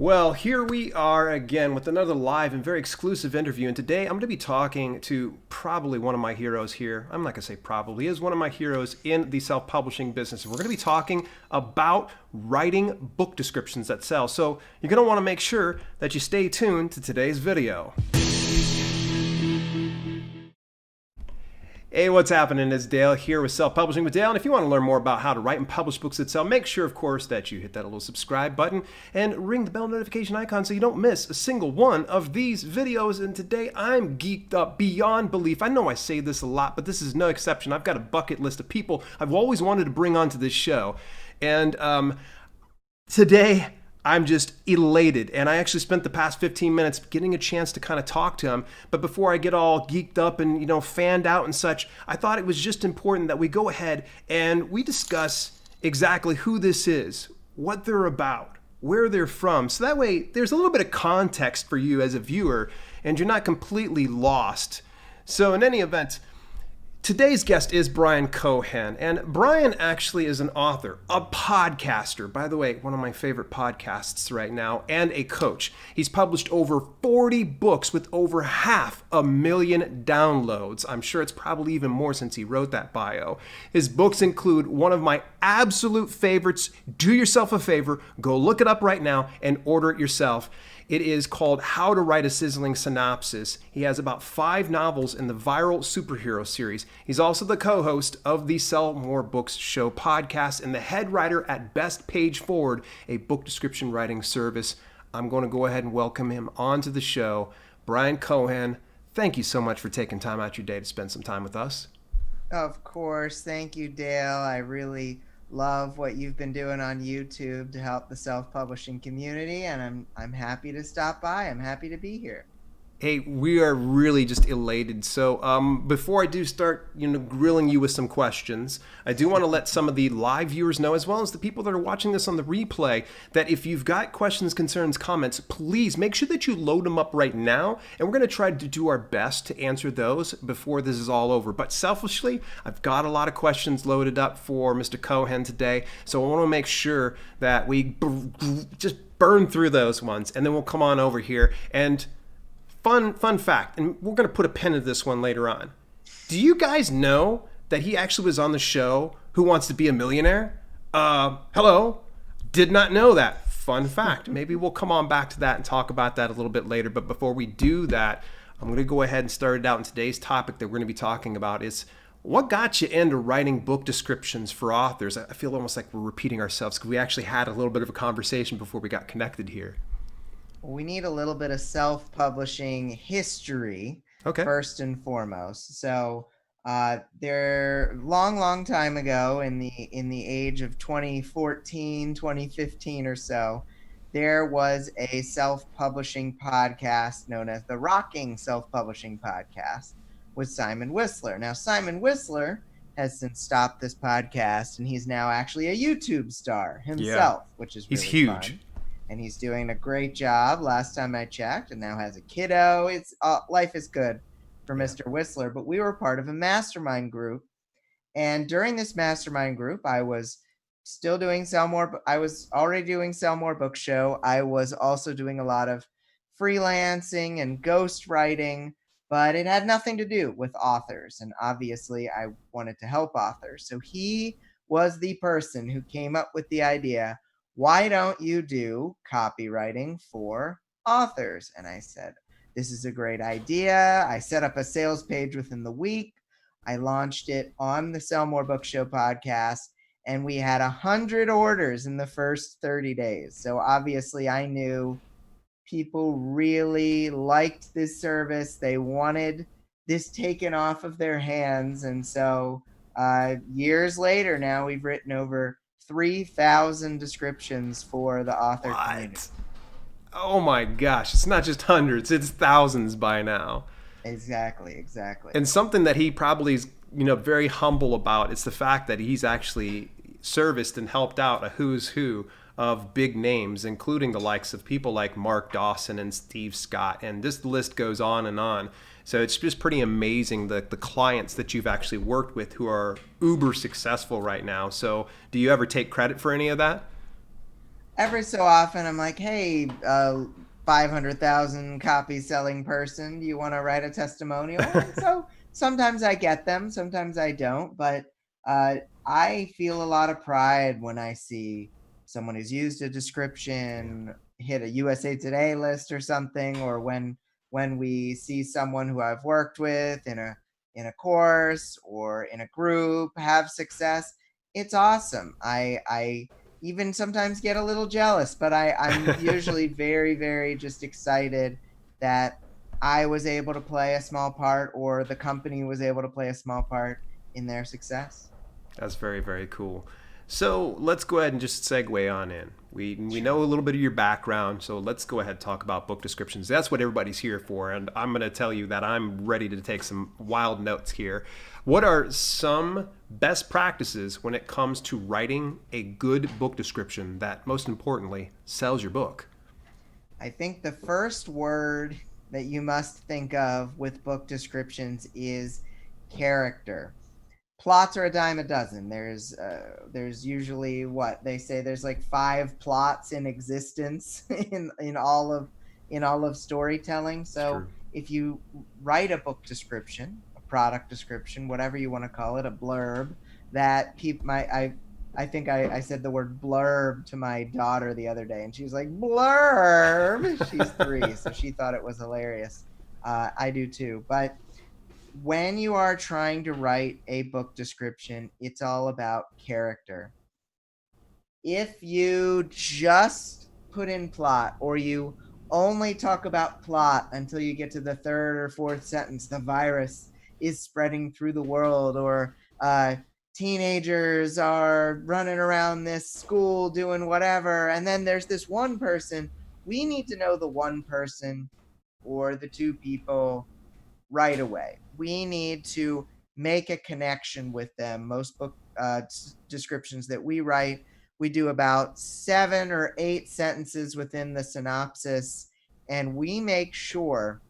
Well, here we are again with another live and very exclusive interview. And today I'm going to be talking to probably one of my heroes here. I'm not going to say probably, is one of my heroes in the self publishing business. And we're going to be talking about writing book descriptions that sell. So you're going to want to make sure that you stay tuned to today's video. Hey, what's happening? It's Dale here with Self Publishing with Dale. And if you want to learn more about how to write and publish books that sell, make sure, of course, that you hit that little subscribe button and ring the bell notification icon so you don't miss a single one of these videos. And today I'm geeked up beyond belief. I know I say this a lot, but this is no exception. I've got a bucket list of people I've always wanted to bring onto this show. And today I'm just elated, and I actually spent the past 15 minutes getting a chance to kind of talk to him. But before I get all geeked up and, fanned out and such, I thought it was just important that we go ahead and we discuss exactly who this is, what they're about, where they're from. So that way there's a little bit of context for you as a viewer, and you're not completely lost. So in any event, today's guest is Bryan Cohen, and Bryan actually is an author, a podcaster, by the way, one of my favorite podcasts right now, and a coach. He's published over 40 books with over 500,000 downloads. I'm sure it's probably even more since he wrote that bio. His books include one of my absolute favorites. Do yourself a favor, go look it up right now and order it yourself. It is called How to Write a Sizzling Synopsis. He has about 5 novels in the viral superhero series. He's also the co-host of the Sell More Books Show podcast and the head writer at Best Page Forward, a book description writing service. I'm going to go ahead and welcome him onto the show. Bryan Cohen, thank you so much for taking time out your day to spend some time with us. Of course. Thank you, Dale. I really love what you've been doing on YouTube to help the self-publishing community, and I'm happy to stop by. I'm happy to be here. Hey, we are really just elated. So before I do start, grilling you with some questions, I do want to let some of the live viewers know, as well as the people that are watching this on the replay, that if you've got questions, concerns, comments, please make sure that you load them up right now. And we're going to try to do our best to answer those before this is all over. But selfishly, I've got a lot of questions loaded up for Mr. Cohen today. So I want to make sure that we just burn through those ones, and then we'll come on over here and Fun fact, and we're going to put a pin in this one later on. Do you guys know that he actually was on the show Who Wants to Be a Millionaire? Hello? Did not know that. Fun fact. Maybe we'll come on back to that and talk about that a little bit later. But before we do that, I'm going to go ahead and start it out. In today's topic that we're going to be talking about is what got you into writing book descriptions for authors? I feel almost like we're repeating ourselves because we actually had a little bit of a conversation before we got connected here. We need a little bit of self-publishing history, Okay. first and foremost. So there long time ago in the age of 2014, 2015 or so, there was a self-publishing podcast known as the Rocking Self-Publishing Podcast with Simon Whistler. Now, Simon Whistler has since stopped this podcast, and he's now actually a YouTube star himself, which is really He's huge. fun. And he's doing a great job last time I checked, and now has a kiddo. It's life is good for Mr. Whistler. But we were part of a mastermind group, and during this mastermind group, I was still doing I was already doing Sell More Book Show. I was also doing a lot of freelancing and ghost writing, but it had nothing to do with authors. And obviously, I wanted to help authors. So he was the person who came up with the idea, why don't you do copywriting for authors? And I said, this is a great idea. I set up a sales page within the week. I launched it on the Sell More Book Show podcast, and we had 100 orders in the first 30 days. So obviously I knew people really liked this service. They wanted this taken off of their hands. And so years later now, we've written over 3,000 descriptions for the author community. Oh my gosh, it's not just hundreds, it's thousands by now. Exactly. And something that he probably is, very humble about is the fact that he's actually serviced and helped out a who's who of big names, including the likes of people like Mark Dawson and Steve Scott, and this list goes on and on. So it's just pretty amazing the clients that you've actually worked with who are uber successful right now. So do you ever take credit for any of that? every so often I'm like, hey, 500,000 copy selling person, do you want to write a testimonial? And so sometimes I get them, sometimes I don't, but uh, I feel a lot of pride when I see someone who's used a Yeah. description hit a USA Today list or something, or when we see someone who I've worked with in a course or in a group have success. It's awesome. I even sometimes get a little jealous, but I'm usually very, very just excited that I was able to play a small part, or the company was able to play a small part in their success. That's very, very cool. So let's go ahead and just segue on in. We know Sure. a little bit of your background, so let's go ahead and talk about book descriptions. That's what everybody's here for, and I'm going to tell you that I'm ready to take some wild notes here. What are some best practices when it comes to writing a good book description that, most importantly, sells your book? I think the first word that you must think of with book descriptions is character. Plots are a dime a dozen. There's usually, what they say, there's like 5 plots in existence in all of storytelling. It's So true. if you write a book description, a product description, whatever you want to call it, a blurb, that people my I think I said the word blurb to my daughter the other day, and she was like, blurb. She's 3, so she thought it was hilarious. I do too. But when you are trying to write a book description, it's all about character. If you just put in plot, or you only talk about plot until you get to the third or fourth sentence, the virus is spreading through the world, or teenagers are running around this school doing whatever, and then there's this one person, we need to know the one person or the two people right away. We need to make a connection with them. Most book descriptions that we write, we do about 7 or 8 sentences within the synopsis, and we make sure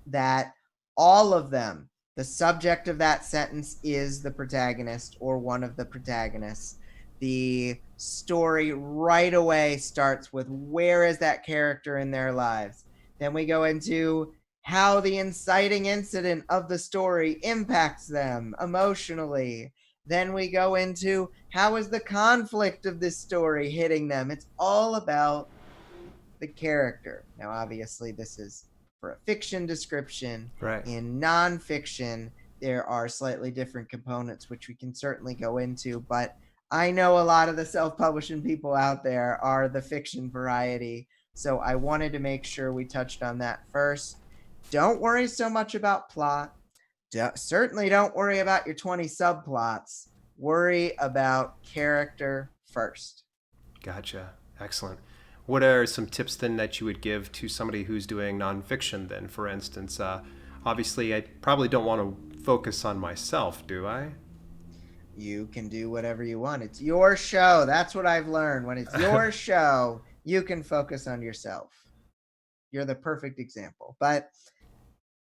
that all of them, the subject of that sentence is the protagonist or one of the protagonists. The story right away starts with where is that character in their lives. Then we go into how the inciting incident of the story impacts them emotionally. Then we go into how is the conflict of this story hitting them. It's all about the character. Now, obviously, this is for a fiction description. Right. In nonfiction, there are slightly different components, which we can certainly go into. But I know a lot of the self publishing people out there are the fiction variety. So I wanted to make sure we touched on that first. Don't worry so much about plot. Certainly don't worry about your 20 subplots. Worry about character first. Gotcha. Excellent. What are some tips then that you would give to somebody who's doing nonfiction then, for instance? Obviously, I probably don't want to focus on myself, do I? You can do whatever you want. It's your show. That's what I've learned. When it's your show, you can focus on yourself. You're the perfect example. But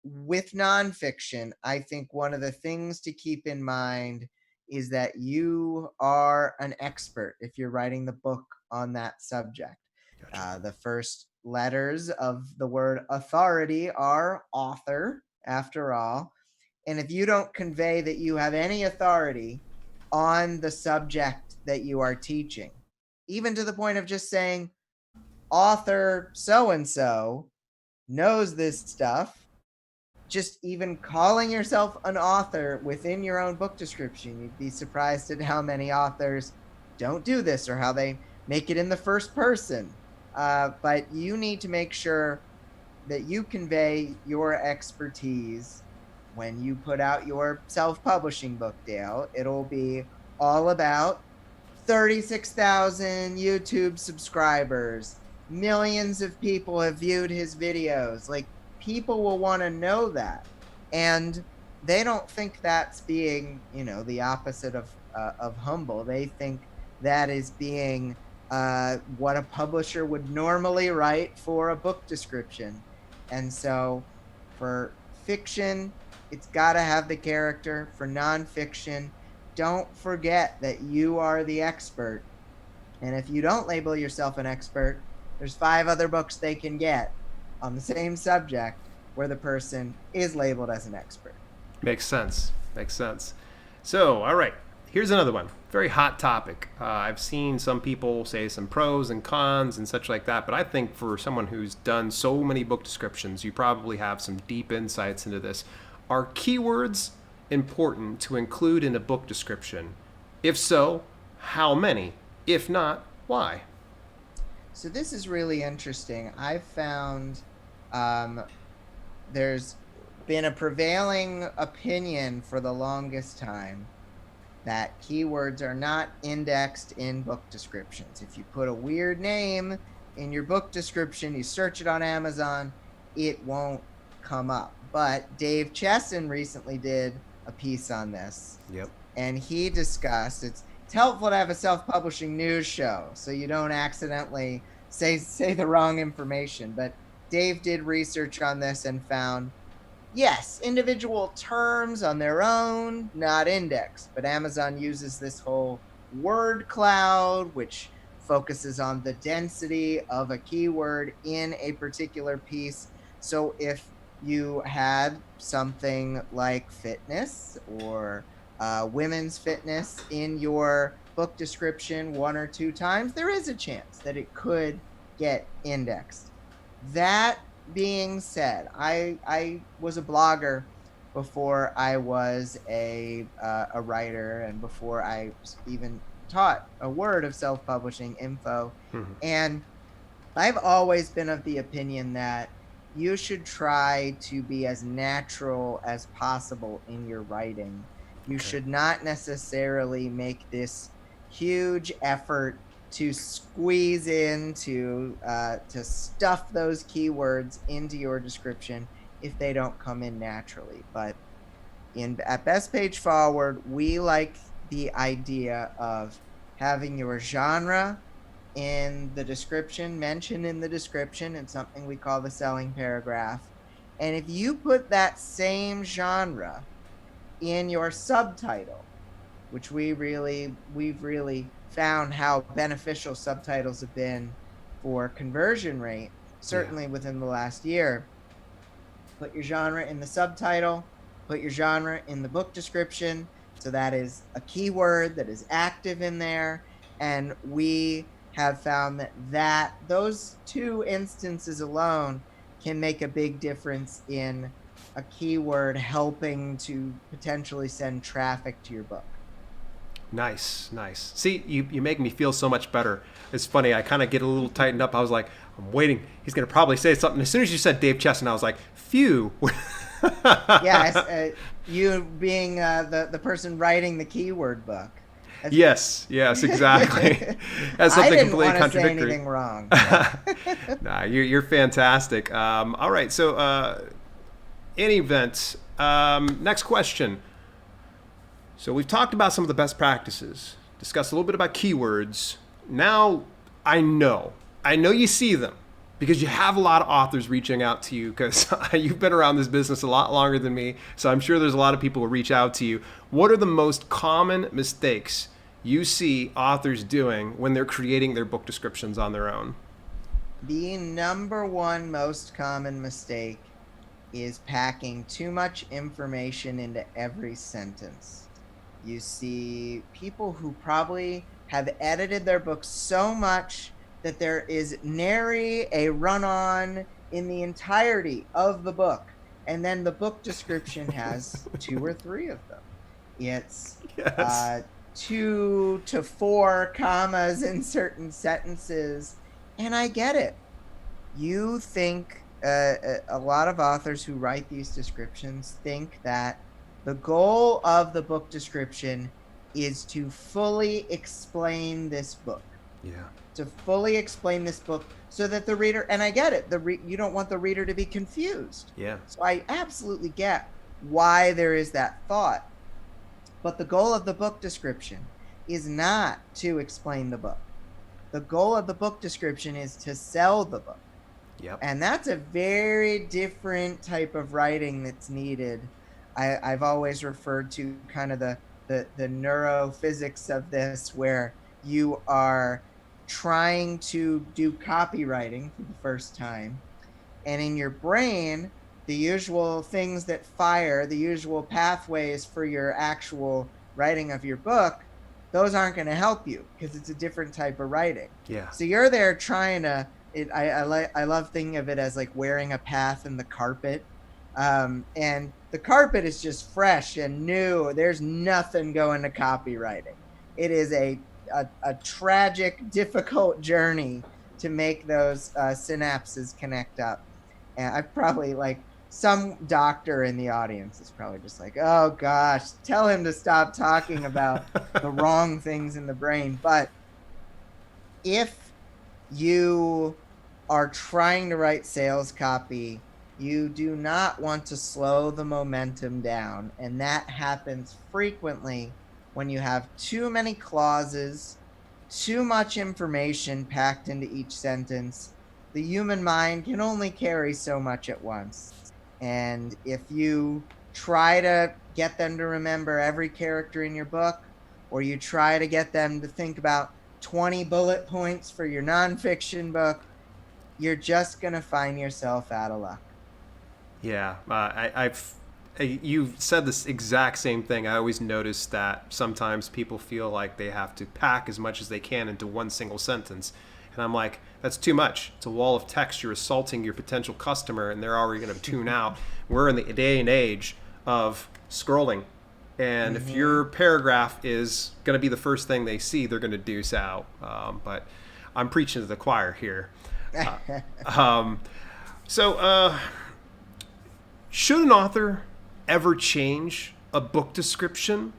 with nonfiction, I think one of the things to keep in mind is that you are an expert if you're writing the book on that subject. Gotcha. The first letters of the word authority are author, after all. And if you don't convey that you have any authority on the subject that you are teaching, even to the point of just saying, author so and so knows this stuff, just even calling yourself an author within your own book description, you'd be surprised at how many authors don't do this, or how they make it in the first person. But you need to make sure that you convey your expertise when you put out your self-publishing book, Dale. It'll be all about 36,000 YouTube subscribers. Millions of people have viewed his videos. Like, people will want to know that. And they don't think that's being, the opposite of humble. They think that is being what a publisher would normally write for a book description. And so for fiction, it's got to have the character. For nonfiction, don't forget that you are the expert. And if you don't label yourself an expert, there's 5 other books they can get on the same subject where the person is labeled as an expert. Makes sense. Makes sense. So, all right. Here's another one. Very hot topic. I've seen some people say some pros and cons and such like that, but I think for someone who's done so many book descriptions, you probably have some deep insights into this. Are keywords important to include in a book description? If so, how many? If not, why? So this is really interesting. I've found um, there's been a prevailing opinion for the longest time that keywords are not indexed in book descriptions. If you put a weird name in your book description, you search it on Amazon, it won't come up. But Dave Chesson recently did a piece on this. Yep. And he discussed it's helpful to have a self-publishing news show so you don't accidentally say the wrong information. But Dave did research on this and found yes, individual terms on their own, not indexed, but Amazon uses this whole word cloud, which focuses on the density of a keyword in a particular piece. So if you had something like fitness or women's fitness in your book description 1 or 2 times, there is a chance that it could get indexed. That being said, I was a blogger before I was a writer and before I even taught a word of self-publishing info. Mm-hmm. And I've always been of the opinion that you should try to be as natural as possible in your writing. You should not necessarily make this huge effort to squeeze in to stuff those keywords into your description if they don't come in naturally. But at Best Page Forward, we like the idea of having your genre in the description, mentioned in the description. It's something we call the selling paragraph. And if you put that same genre in your subtitle, which we've really found how beneficial subtitles have been for conversion rate, certainly within the last year. Put your genre in the subtitle, put your genre in the book description. So that is a keyword that is active in there. And we have found that those 2 instances alone can make a big difference in a keyword helping to potentially send traffic to your book. Nice, nice. See, you make me feel so much better. It's funny, I kind of get a little tightened up. I was like, I'm waiting. He's going to probably say something. As soon as you said Dave Chesson, I was like, phew. Yeah, you being the person writing the keyword book. Yes, exactly. That's something I didn't completely want to say contradictory. anything wrong. Nah, you're fantastic. All right, so in event, next question. So we've talked about some of the best practices, discussed a little bit about keywords. Now I know you see them because you have a lot of authors reaching out to you because you've been around this business a lot longer than me. So I'm sure there's a lot of people who reach out to you. What are the most common mistakes you see authors doing when they're creating their book descriptions on their own? The number one most common mistake is packing too much information into every sentence. You see people who probably have edited their books so much that there is nary a run-on in the entirety of the book. And then the book description has 2 or 3 of them. It's Yes. 2 to 4 commas in certain sentences. And I get it. You think a lot of authors who write these descriptions think that the goal of the book description is to fully explain this book. Yeah. To fully explain this book so that the reader, and I get it, you don't want the reader to be confused. Yeah. So I absolutely get why there is that thought. But the goal of the book description is not to explain the book. The goal of the book description is to sell the book. Yep. And that's a very different type of writing that's needed. I've always referred to kind of the neurophysics of this, where you are trying to do copywriting for the first time, and in your brain, the usual things that fire, the usual pathways for your actual writing of your book, those aren't going to help you because it's a different type of writing. Yeah. So you're there trying to. I love thinking of it as like wearing a path in the carpet, and the carpet is just fresh and new. There's nothing going to copywriting. It is a tragic, difficult journey to make those synapses connect up. And I've probably like some doctor in the audience is probably just like, oh gosh, tell him to stop talking about the wrong things in the brain. But if you are trying to write sales copy, you do not want to slow the momentum down. And that happens frequently when you have too many clauses, too much information packed into each sentence. The human mind can only carry so much at once. And if you try to get them to remember every character in your book, or you try to get them to think about 20 bullet points for your nonfiction book, you're just going to find yourself out of luck. Yeah, you've said this exact same thing. I always notice that sometimes people feel like they have to pack as much as they can into one single sentence. And I'm like, that's too much. It's a wall of text. You're assaulting your potential customer, and they're already going to tune out. We're in the day and age of scrolling. And if your paragraph is going to be the first thing they see, they're going to deuce out. But I'm preaching to the choir here. So, should an author ever change a book description?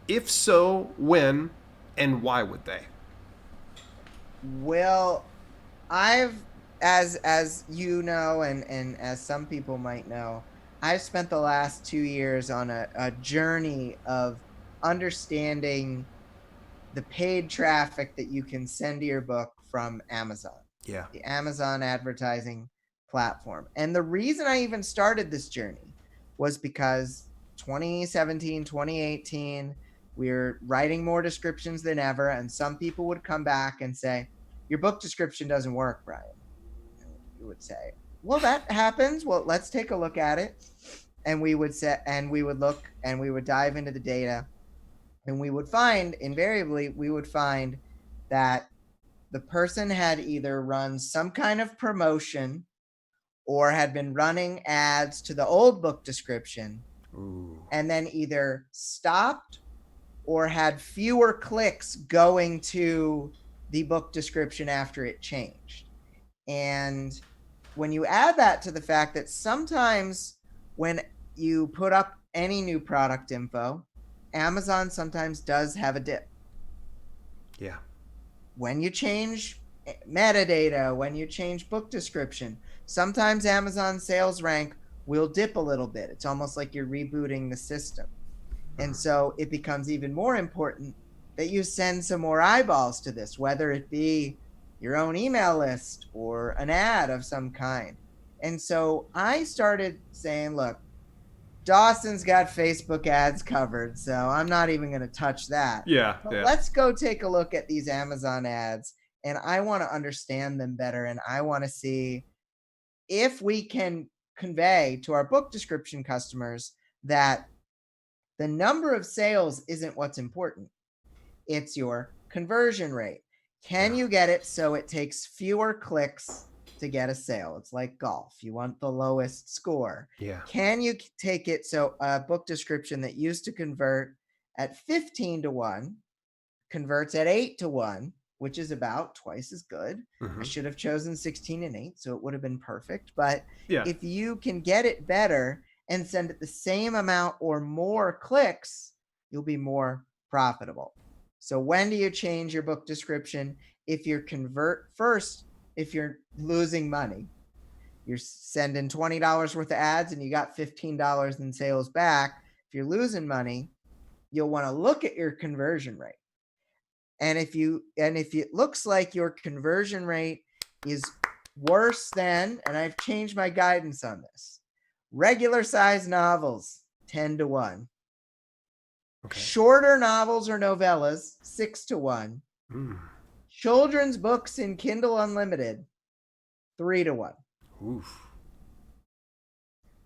If so, when and why would they? Well, I've as you know, and as some people might know, I've spent the last 2 years on a journey of understanding the paid traffic that you can send to your book from Amazon, Yeah. the Amazon advertising platform. And the reason I even started this journey was because 2017, 2018, we were writing more descriptions than ever. And some people would come back and say, your book description doesn't work, Bryan. And you would say, well, that happens. Well, let's take a look at it. And we would look and we would dive into the data, and we would find that the person had either run some kind of promotion or had been running ads to the old book description. Ooh. And then either stopped or had fewer clicks going to the book description after it changed. And when you add that to the fact that sometimes when you put up any new product info, Amazon sometimes does have a dip. Yeah. When you change metadata, when you change book description, sometimes Amazon sales rank will dip a little bit. It's almost like you're rebooting the system. And so it becomes even more important that you send some more eyeballs to this, whether it be your own email list or an ad of some kind. And so I started saying, look, Dawson's got Facebook ads covered, so I'm not even going to touch that. Yeah. But Yeah. let's go take a look at these Amazon ads, and I want to understand them better, and I want to see if we can convey to our book description customers that the number of sales isn't what's important. It's your conversion rate. Can you get it so it takes fewer clicks to get a sale? It's like golf. You want the lowest score. Yeah. Can you take it so a book description that used to convert at 15 to 1 converts at 8 to 1, which is about twice as good? I should have chosen 16 and 8, so it would have been perfect. But Yeah. if you can get it better and send it the same amount or more clicks, you'll be more profitable. So when do you change your book description? If you're losing money, you're sending $20 worth of ads and you got $15 in sales back. If you're losing money, you'll want to look at your conversion rate. And if it looks like your conversion rate is worse than, and I've changed my guidance on this, regular size novels, 10 to 1. Okay. Shorter novels or novellas, 6 to 1. Children's books in Kindle Unlimited, 3-1. Oof.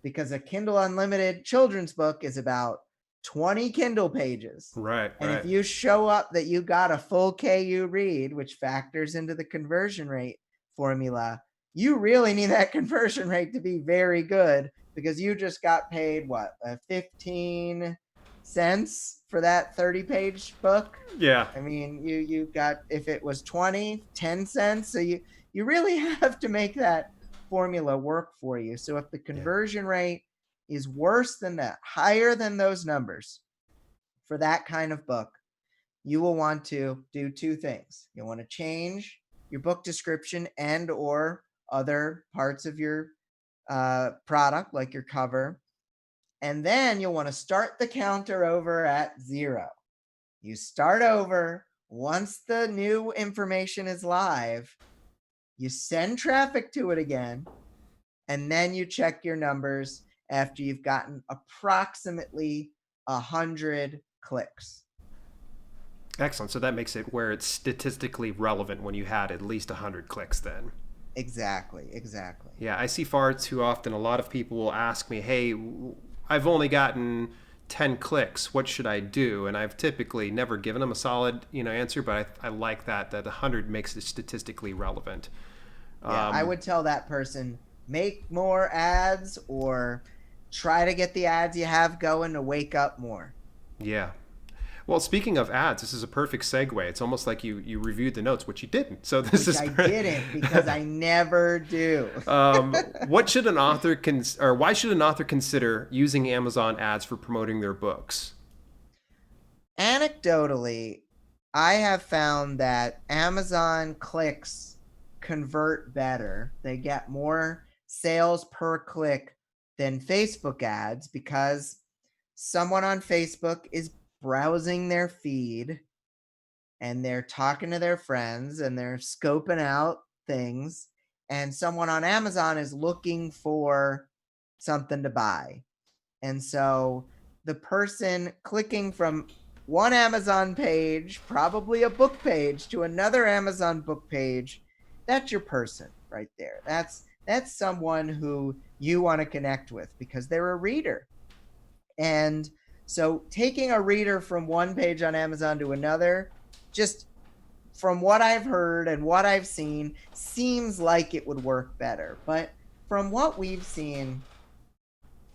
Because a Kindle Unlimited children's book is about 20 Kindle pages. Right, And right. if you show up that you got a full KU read, which factors into the conversion rate formula, you really need that conversion rate to be very good, because you just got paid, what, 15 cents for that 30-page book? Yeah. I mean, you got, if it was 20, 10 cents. So you really have to make that formula work for you. So if the conversion rate is worse than that, higher than those numbers for that kind of book, you will want to do two things. You'll want to change your book description and or other parts of your product, like your cover. And then you'll want to start the counter over at 0. You start over. Once the new information is live, you send traffic to it again, and then you check your numbers after you've gotten approximately 100 clicks. Excellent. So that makes it where it's statistically relevant when you had at least 100 clicks then. Exactly. Yeah, I see far too often a lot of people will ask me, hey, I've only gotten 10 clicks. What should I do? And I've typically never given them a solid, answer, but I like that 100 makes it statistically relevant. Yeah, I would tell that person, make more ads or try to get the ads you have going to wake up more. Yeah. Well, speaking of ads, this is a perfect segue. It's almost like you reviewed the notes, which you didn't. So this Which is I didn't, because I never do. What should an author why should an author consider using Amazon ads for promoting their books? Anecdotally, I have found that Amazon clicks convert better. They get more sales per click than Facebook ads, because someone on Facebook is browsing their feed and they're talking to their friends and they're scoping out things, and someone on Amazon is looking for something to buy. And so the person clicking from one Amazon page, probably a book page, to another Amazon book page, that's your person right there. That's someone who you want to connect with because they're a reader. And so taking a reader from one page on Amazon to another, just from what I've heard and what I've seen, seems like it would work better. But from what we've seen,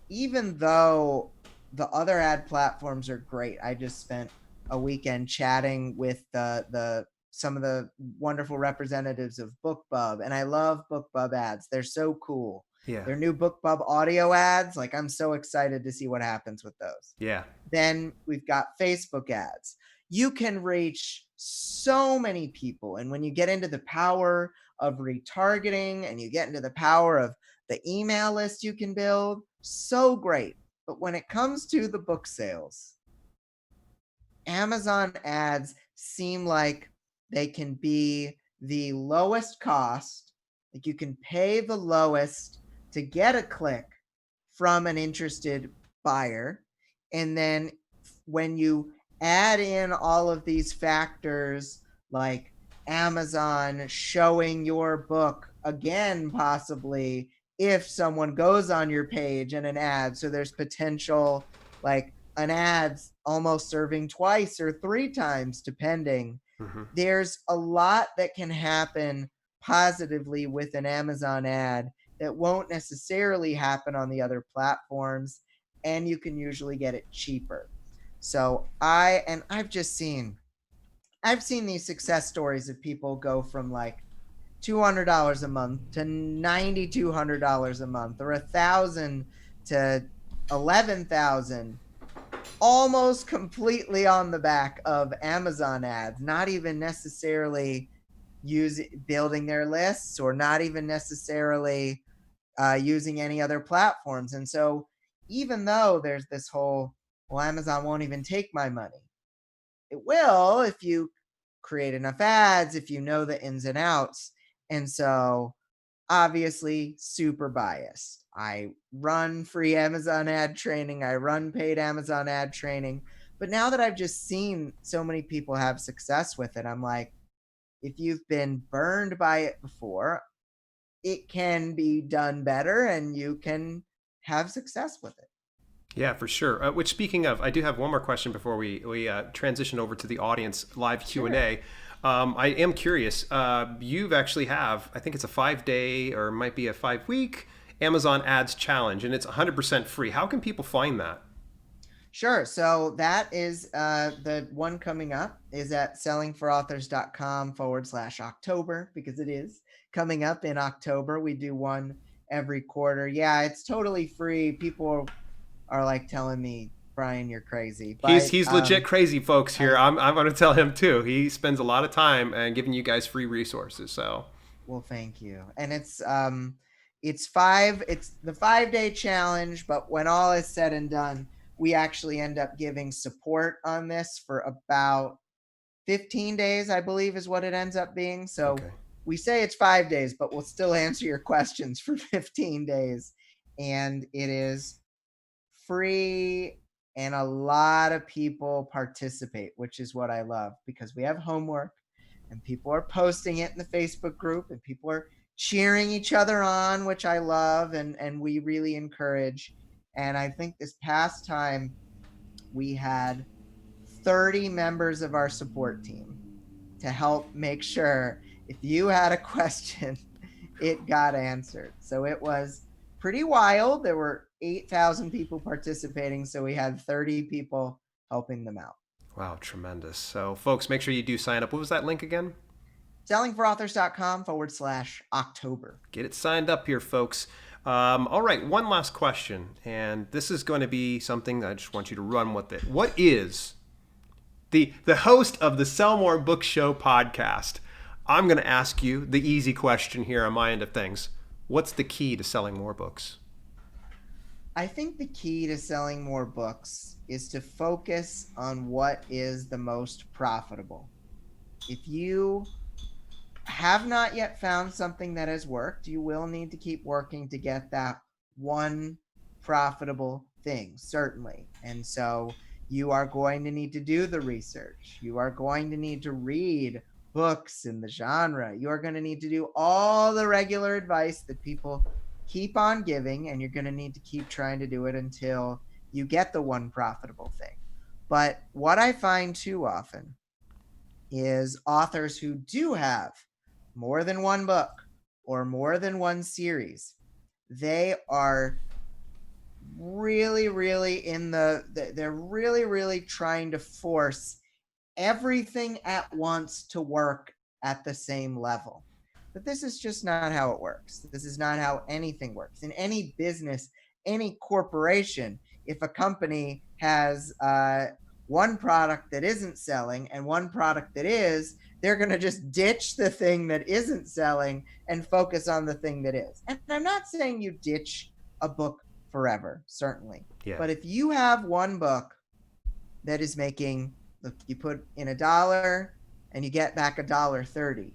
even though the other ad platforms are great, I just spent a weekend chatting with the some of the wonderful representatives of BookBub, and I love BookBub ads. They're so cool. Yeah. Their new BookBub audio ads, like, I'm so excited to see what happens with those. Yeah. Then we've got Facebook ads. You can reach so many people, and when you get into the power of retargeting and you get into the power of the email list you can build, so great. But when it comes to the book sales, Amazon ads seem like they can be the lowest cost. Like, you can pay the lowest to get a click from an interested buyer. And then when you add in all of these factors, like Amazon showing your book again, possibly, if someone goes on your page and an ad, so there's potential, like an ad's almost serving twice or 3 times, depending. Mm-hmm. There's a lot that can happen positively with an Amazon ad that won't necessarily happen on the other platforms, and you can usually get it cheaper. So I've seen these success stories of people go from like $200 a month to $9,200 a month, or $1,000 to $11,000, almost completely on the back of Amazon ads, not even necessarily building their lists, or not even necessarily using any other platforms. And so even though there's this whole, well, Amazon won't even take my money, it will if you create enough ads, if you know the ins and outs. And so obviously super biased. I run free Amazon ad training. I run paid Amazon ad training. But now that I've just seen so many people have success with it, I'm like, if you've been burned by it before, it can be done better and you can have success with it. Yeah, for sure. Which, speaking of, I do have one more question before we transition over to the audience live Q and Sure. A. I am curious. You've actually have, I think it's a 5 day or might be a 5 week Amazon Ads challenge, and it's 100% free. How can people find that? Sure. So that is the one coming up is at sellingforauthors.com/October, because it is coming up in October. We do one every quarter. Yeah, it's totally free. People are like telling me, Bryan, you're crazy. But He's legit crazy, folks. Here, I I'm going to tell him too. He spends a lot of time and giving you guys free resources. So well, thank you. And it's the 5 day challenge, but when all is said and done, we actually end up giving support on this for about 15 days, I believe, is what it ends up being. So okay. we say it's 5 days, but we'll still answer your questions for 15 days. And it is free, and a lot of people participate, which is what I love, because we have homework and people are posting it in the Facebook group and people are cheering each other on, which I love, and we really encourage. And I think this past time we had 30 members of our support team to help make sure if you had a question, it got answered. So it was pretty wild. There were 8,000 people participating, so we had 30 people helping them out. Wow, tremendous. So, folks, make sure you do sign up. What was that link again? sellingforauthors.com/October. Get it signed up here, folks. All right, one last question, and this is going to be something that I just want you to run with it. What is the host of the Sell More Book Show podcast? I'm going to ask you the easy question here on my end of things. What's the key to selling more books? I think the key to selling more books is to focus on what is the most profitable. If you have not yet found something that has worked, you will need to keep working to get that one profitable thing, certainly. And so you are going to need to do the research. You are going to need to read books in the genre. You are going to need to do all the regular advice that people keep on giving, and you're going to need to keep trying to do it until you get the one profitable thing. But what I find too often is authors who do have more than one book or more than one series, they are really, really they're really, really trying to force everything at once to work at the same level. But this is just not how it works. This is not how anything works. In any business, any corporation, if a company has one product that isn't selling and one product that is, they're going to just ditch the thing that isn't selling and focus on the thing that is. And I'm not saying you ditch a book forever, certainly. Yeah. But if you have one book that is making, look, you put in $1 and you get back $1.30,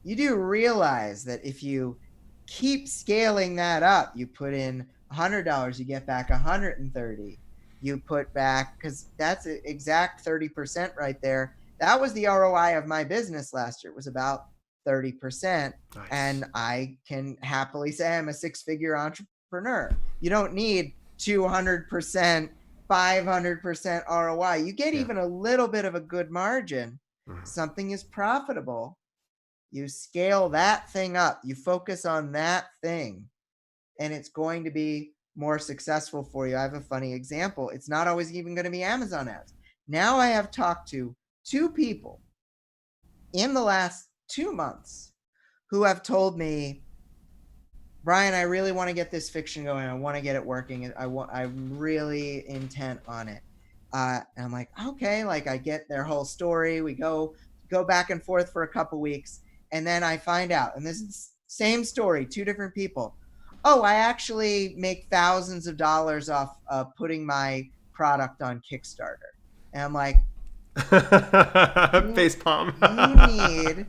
you do realize that if you keep scaling that up, you put in $100, you get back 130. You put back, because that's an exact 30% right there. That was the ROI of my business last year. It was about 30%. Nice. And I can happily say I'm a six-figure entrepreneur. You don't need 200%, 500% ROI. You get even a little bit of a good margin. Something is profitable. You scale that thing up. You focus on that thing, and it's going to be more successful for you. I have a funny example. It's not always even going to be Amazon ads. Now I have talked to 2 people in the last 2 months who have told me, Bryan, I really want to get this fiction going. I want to get it working. I'm really intent on it. And I'm like, okay, like I get their whole story. We go back and forth for a couple weeks. And then I find out, and this is same story, 2 different people. Oh, I actually make thousands of dollars off putting my product on Kickstarter. And I'm like, face palm. you need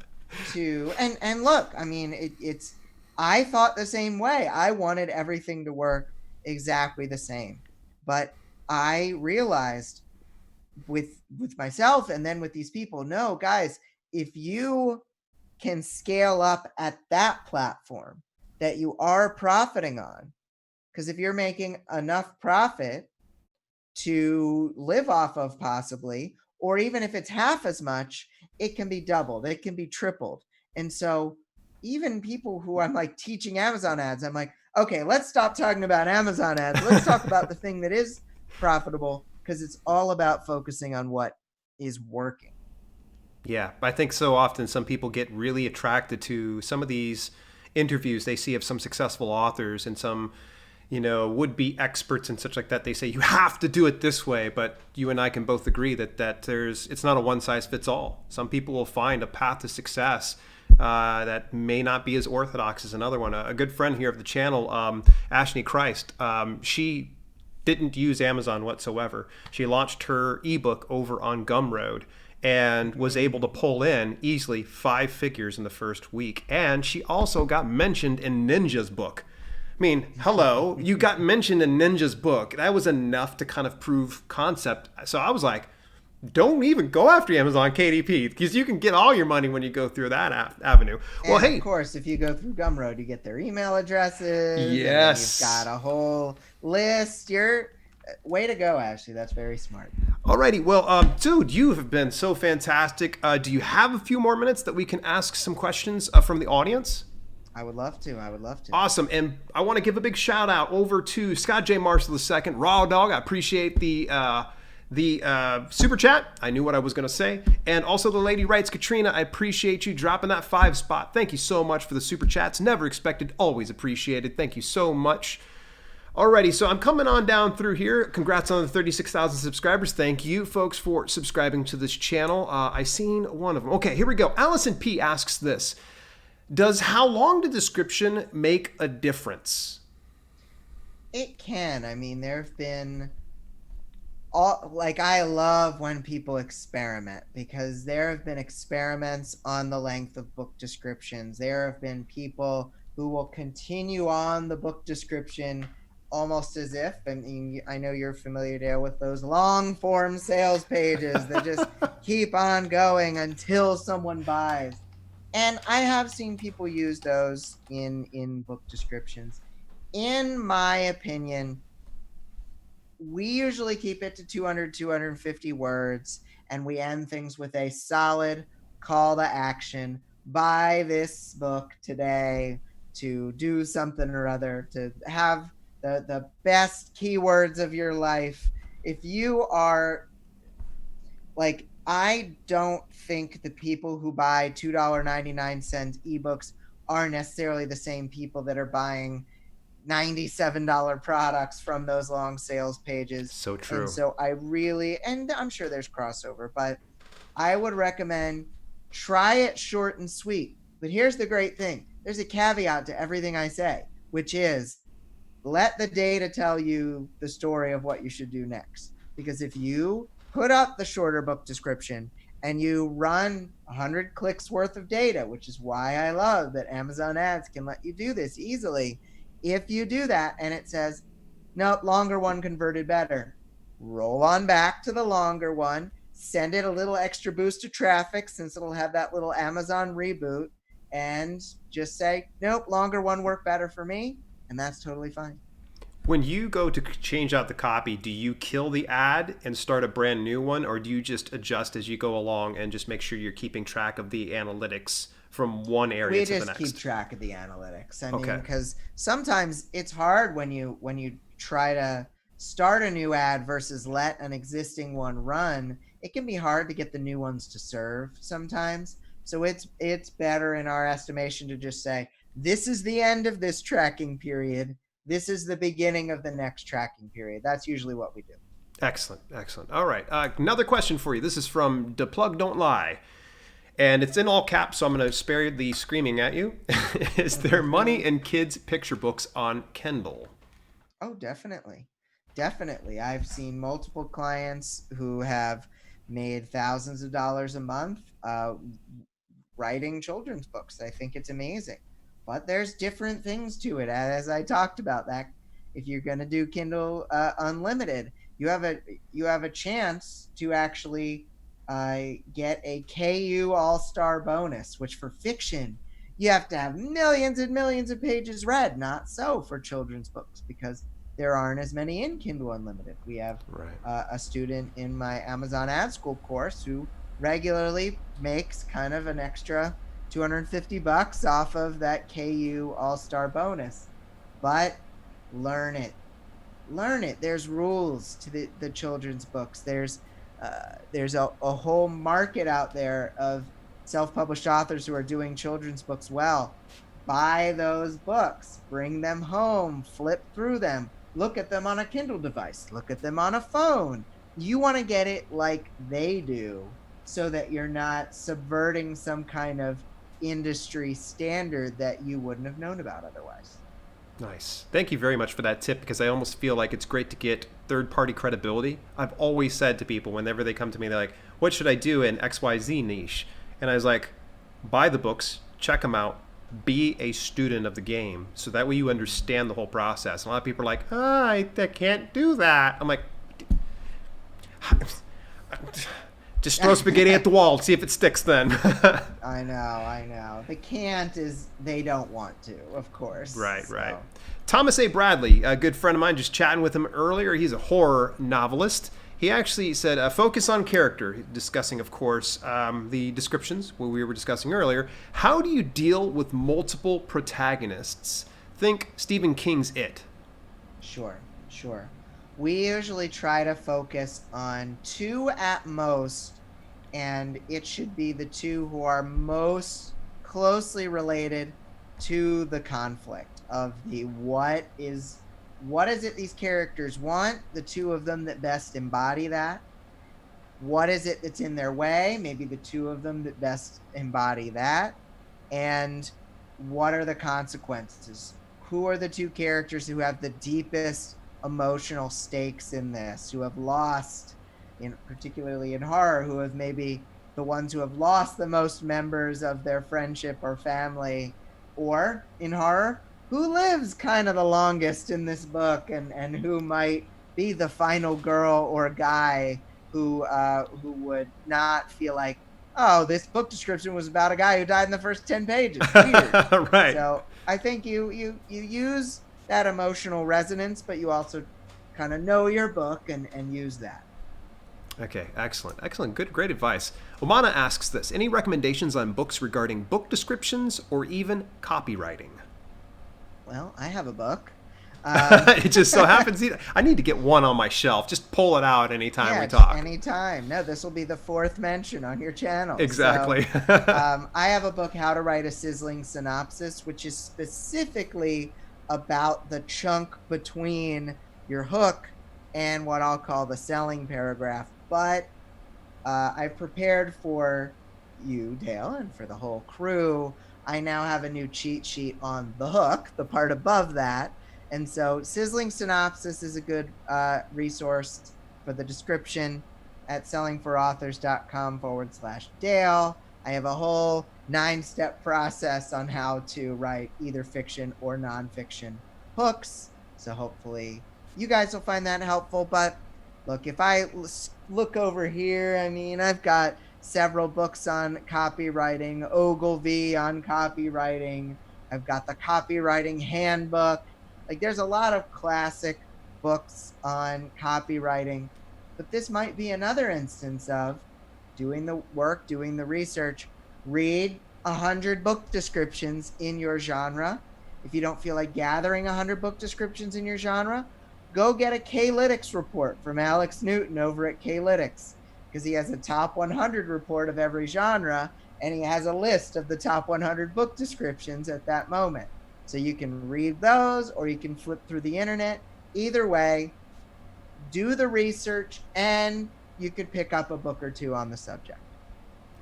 to, and look, I mean, it's, I thought the same way. I wanted everything to work exactly the same. But I realized with myself and then with these people, no, guys, if you can scale up at that platform that you are profiting on. Because if you're making enough profit to live off of, possibly, or even if it's half as much, it can be doubled, it can be tripled. And so even people who I'm like teaching Amazon ads, I'm like, okay, let's stop talking about Amazon ads. Let's talk about the thing that is profitable, because it's all about focusing on what is working. Yeah, I think so often some people get really attracted to some of these interviews they see of some successful authors and some, would-be experts and such like that. They say you have to do it this way, but you and I can both agree that it's not a one-size-fits-all. Some people will find a path to success that may not be as orthodox as another one. A good friend here of the channel, Ashley Christ, she didn't use Amazon whatsoever. She launched her ebook over on Gumroad and was able to pull in easily 5 figures in the first week. And she also got mentioned in Ninja's book. I mean, hello, you got mentioned in Ninja's book. That was enough to kind of prove concept. So I was like, don't even go after Amazon KDP, because you can get all your money when you go through that avenue. Well, And hey, of course, if you go through Gumroad, you get their email addresses. yes, And you've got a whole list. You're way to go, Ashley. That's very smart. Alrighty, well, dude, you have been so fantastic. Do you have a few more minutes that we can ask some questions from the audience? I would love to. I would love to. Awesome, and I want to give a big shout out over to Scott J. Marshall II, Raw Dog. I appreciate the super chat. I knew what I was going to say. And also the lady writes, Katrina, I appreciate you dropping that 5 spot. Thank you so much for the super chats. Never expected, always appreciated. Thank you so much. Alrighty, so I'm coming on down through here. Congrats on the 36,000 subscribers. Thank you, folks, for subscribing to this channel. I seen one of them. Okay, here we go. Allison P. asks this. Does how long the description make a difference? It can. I mean, there have been I love when people experiment, because there have been experiments on the length of book descriptions. There have been people who will continue on the book description almost as if, I mean, I know you're familiar, Dale, with those long form sales pages that just keep on going until someone buys. And I have seen people use those in book descriptions. In my opinion, we usually keep it to 200, 250 words, and we end things with a solid call to action. Buy this book today to do something or other, to have the best keywords of your life. If you are like, I don't think the people who buy $2.99 ebooks are necessarily the same people that are buying $97 products from those long sales pages. So true. And so and I'm sure there's crossover, but I would recommend try it short and sweet. But here's the great thing. There's a caveat to everything I say, which is let the data tell you the story of what you should do next. Because if you put up the shorter book description and you run 100 clicks worth of data, which is why I love that Amazon ads can let you do this easily. If you do that and it says, nope, longer one converted better, roll on back to the longer one, send it a little extra boost of traffic since it'll have that little Amazon reboot, and just say, nope, longer one worked better for me, and that's totally fine. When you go to change out the copy, do you kill the ad and start a brand new one, or do you just adjust as you go along and just make sure you're keeping track of the analytics from one area to the next? We just keep track of the analytics. I mean, because sometimes it's hard when you try to start a new ad versus let an existing one run. It can be hard to get the new ones to serve sometimes. So it's better in our estimation to just say, this is the end of this tracking period. This is the beginning of the next tracking period. That's usually what we do. Excellent, excellent. All right, another question for you. This is from Da Plug Don't Lie. And it's in all caps, so I'm going to spare the screaming at you. Is there money in kids' picture books on Kindle? Oh, definitely. Definitely. I've seen multiple clients who have made thousands of dollars a month writing children's books. I think it's amazing. But there's different things to it. As I talked about, that if you're going to do Kindle Unlimited, you have a chance to actually get a KU All-Star bonus, which for fiction, you have to have millions and millions of pages read. Not so for children's books, because there aren't as many in Kindle Unlimited. We have Right. a student in my Amazon Ad School course who regularly makes kind of an extra $250 off of that KU All-Star bonus. But learn it. Learn it. There's rules to the children's books. There's a whole market out there of self-published authors who are doing children's books well. Buy those books, bring them home, flip through them, look at them on a Kindle device, look at them on a phone. You want to get it like they do, so that you're not subverting some kind of industry standard that you wouldn't have known about otherwise. Nice. Thank you very much for that tip, because I almost feel like it's great to get third-party credibility. I've always said to people whenever they come to me, they're like, what should I do in XYZ niche? And I was like, buy the books, check them out, be a student of the game. So that way you understand the whole process. And a lot of people are like, I can't do that. I'm like, just throw spaghetti at the wall, see if it sticks then. I know. The can't is they don't want to, of course. Right. So. Thomas A. Bradley, a good friend of mine, just chatting with him earlier. He's a horror novelist. He actually said, focus on character, discussing, of course, the descriptions, what we were discussing earlier. How do you deal with multiple protagonists? Think Stephen King's It. Sure. We usually try to focus on two at most, and it should be the two who are most closely related to the conflict of the what is it these characters want, the two of them that best embody that. What is it that's in their way, maybe the two of them that best embody that. And what are the consequences? Who are the two characters who have the deepest emotional stakes in this, who have lost, particularly in horror, who have maybe the ones who have lost the most members of their friendship or family, or in horror, who lives kind of the longest in this book, and who might be the final girl or guy who would not feel like, oh, this book description was about a guy who died in the first 10 pages. Weird. Right. So I think you use that emotional resonance, but you also kind of know your book and use that. Okay, excellent. Great advice. Omana asks this: any recommendations on books regarding book descriptions or even copywriting? Well, I have a book. It just so happens I need to get one on my shelf. Just pull it out anytime we talk. Anytime. No, this will be the fourth mention on your channel. Exactly. So, I have a book, How to Write a Sizzling Synopsis, which is specifically about the chunk between your hook and what I'll call the selling paragraph. But I've prepared for you, Dale, and for the whole crew. I now have a new cheat sheet on the hook, the part above that. And so Sizzling Synopsis is a good resource for the description at sellingforauthors.com/Dale. I have a whole 9-step process on how to write either fiction or nonfiction hooks. So hopefully you guys will find that helpful. But look, if I look over here, I mean, I've got several books on copywriting, Ogilvy on copywriting. I've got the copywriting handbook. Like, there's a lot of classic books on copywriting, but this might be another instance of doing the work, doing the research. Read 100 book descriptions in your genre. If you don't feel like gathering 100 book descriptions in your genre, go get a K-Lytics report from Alex Newton over at K-Lytics, because he has a top 100 report of every genre, and he has a list of the top 100 book descriptions at that moment. So you can read those, or you can flip through the internet. Either way, do the research, and you could pick up a book or two on the subject.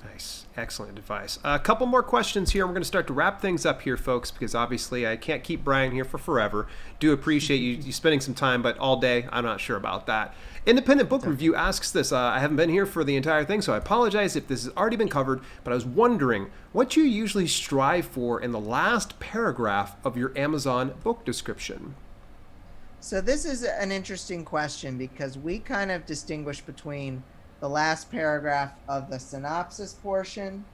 Nice. Excellent advice. A couple more questions here. We're going to start to wrap things up here, folks, because obviously I can't keep Bryan here for forever. Do appreciate you spending some time, but all day, I'm not sure about that. Independent Book Review asks this. I haven't been here for the entire thing, so I apologize if this has already been covered, but I was wondering what you usually strive for in the last paragraph of your Amazon book description. So this is an interesting question, because we kind of distinguish between the last paragraph of the synopsis portion,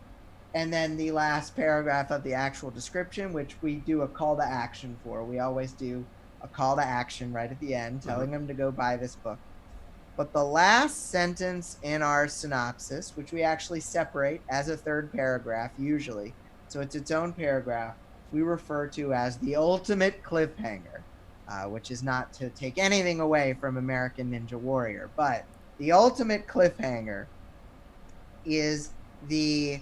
and then the last paragraph of the actual description, which we do a call to action for. We always do a call to action right at the end, telling them to go buy this book. But the last sentence in our synopsis, which we actually separate as a third paragraph usually, so it's its own paragraph, we refer to as the ultimate cliffhanger, which is not to take anything away from American Ninja Warrior, but the ultimate cliffhanger is the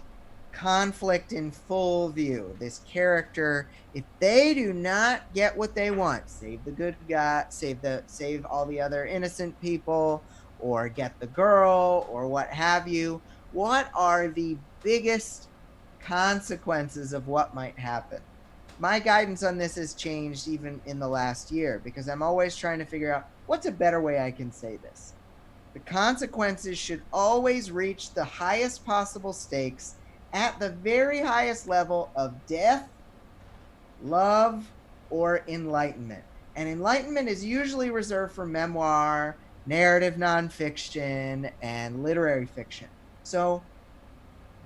conflict in full view. This character, if they do not get what they want, save the good guy, save all the other innocent people, or get the girl, or what have you, what are the biggest consequences of what might happen? My guidance on this has changed even in the last year, because I'm always trying to figure out what's a better way I can say this. The consequences should always reach the highest possible stakes at the very highest level of death, love, or enlightenment. And enlightenment is usually reserved for memoir, narrative nonfiction, and literary fiction. So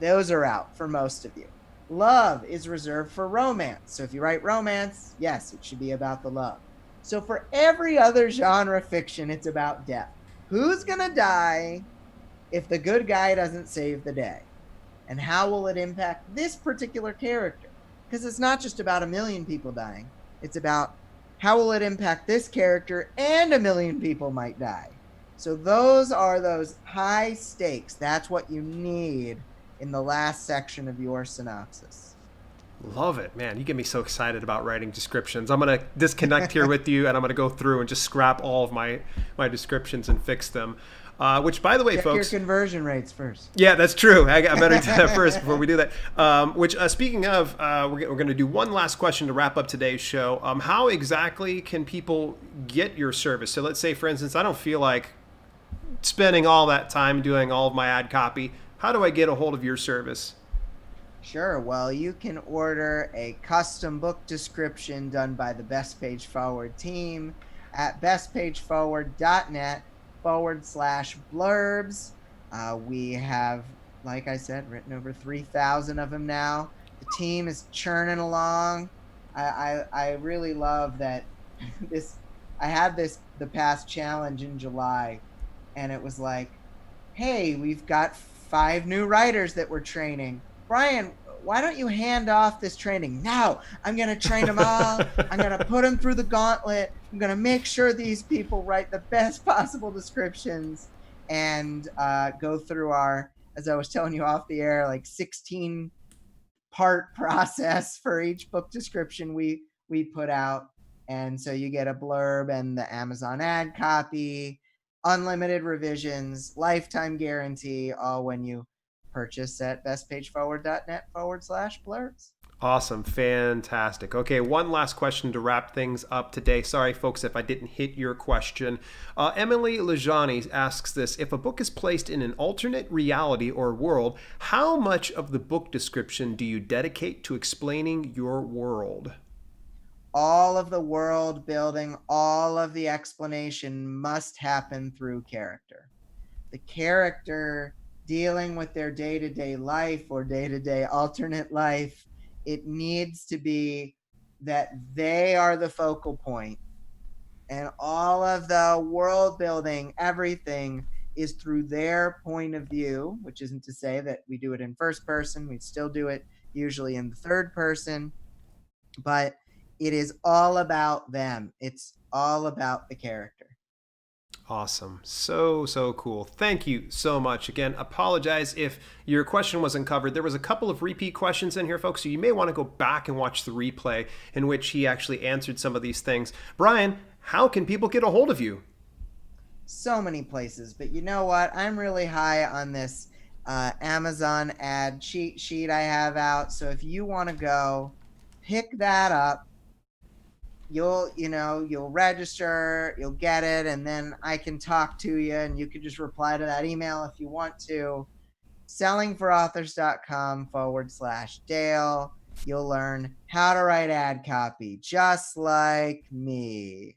those are out for most of you. Love is reserved for romance. So if you write romance, yes, it should be about the love. So for every other genre fiction, it's about death. Who's going to die if the good guy doesn't save the day? And how will it impact this particular character? Because it's not just about a million people dying. It's about how will it impact this character, and a million people might die. So those are those high stakes. That's what you need in the last section of your synopsis. Love it, man. You get me so excited about writing descriptions. I'm going to disconnect here with you, and I'm going to go through and just scrap all of my descriptions and fix them. Which, by the way, Check folks, your conversion rates first. Yeah, that's true. I better do that first before we do that. Speaking of, we're going to do one last question to wrap up today's show. How exactly can people get your service? So let's say, for instance, I don't feel like spending all that time doing all of my ad copy. How do I get a hold of your service? Sure. Well, you can order a custom book description done by the Best Page Forward team at bestpageforward.net/blurbs. We have, like I said, written over 3,000 of them now. The team is churning along. I really love that this. I had the past challenge in July, and it was like, hey, we've got 5 new writers that we're training. Bryan, why don't you hand off this training? No, I'm going to train them all. I'm going to put them through the gauntlet. I'm going to make sure these people write the best possible descriptions, and go through our, as I was telling you off the air, like 16-part process for each book description we put out. And so you get a blurb and the Amazon ad copy, unlimited revisions, lifetime guarantee, all when you purchase at bestpageforward.net/blurbs. Awesome. Fantastic. Okay, one last question to wrap things up today. Sorry, folks, if I didn't hit your question. Emily Lejani asks this: if a book is placed in an alternate reality or world, how much of the book description do you dedicate to explaining your world? All of the world building, all of the explanation must happen through character. The character dealing with their day-to-day life or day-to-day alternate life, it needs to be that they are the focal point, and all of the world building, everything is through their point of view, which isn't to say that we do it in first person. We still do it usually in the third person, but it is all about them. It's all about the character. Awesome. So cool. Thank you so much. Again, apologize if your question wasn't covered. There was a couple of repeat questions in here, folks, so you may want to go back and watch the replay in which he actually answered some of these things. Bryan, how can people get a hold of you? So many places, but you know what? I'm really high on this Amazon ad cheat sheet I have out. So if you want to go pick that up, you'll register, you'll get it, and then I can talk to you, and you can just reply to that email if you want to. sellingforauthors.com/Dale. You'll learn how to write ad copy just like me.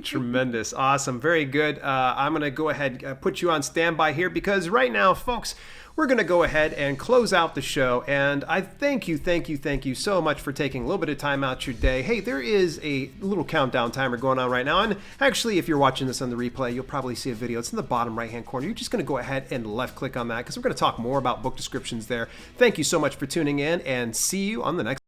Tremendous. Awesome. Very good. I'm going to go ahead and put you on standby here because right now, folks, we're going to go ahead and close out the show. And I thank you so much for taking a little bit of time out your day. Hey, there is a little countdown timer going on right now. And actually, if you're watching this on the replay, you'll probably see a video. It's in the bottom right-hand corner. You're just going to go ahead and left-click on that because we're going to talk more about book descriptions there. Thank you so much for tuning in and see you on the next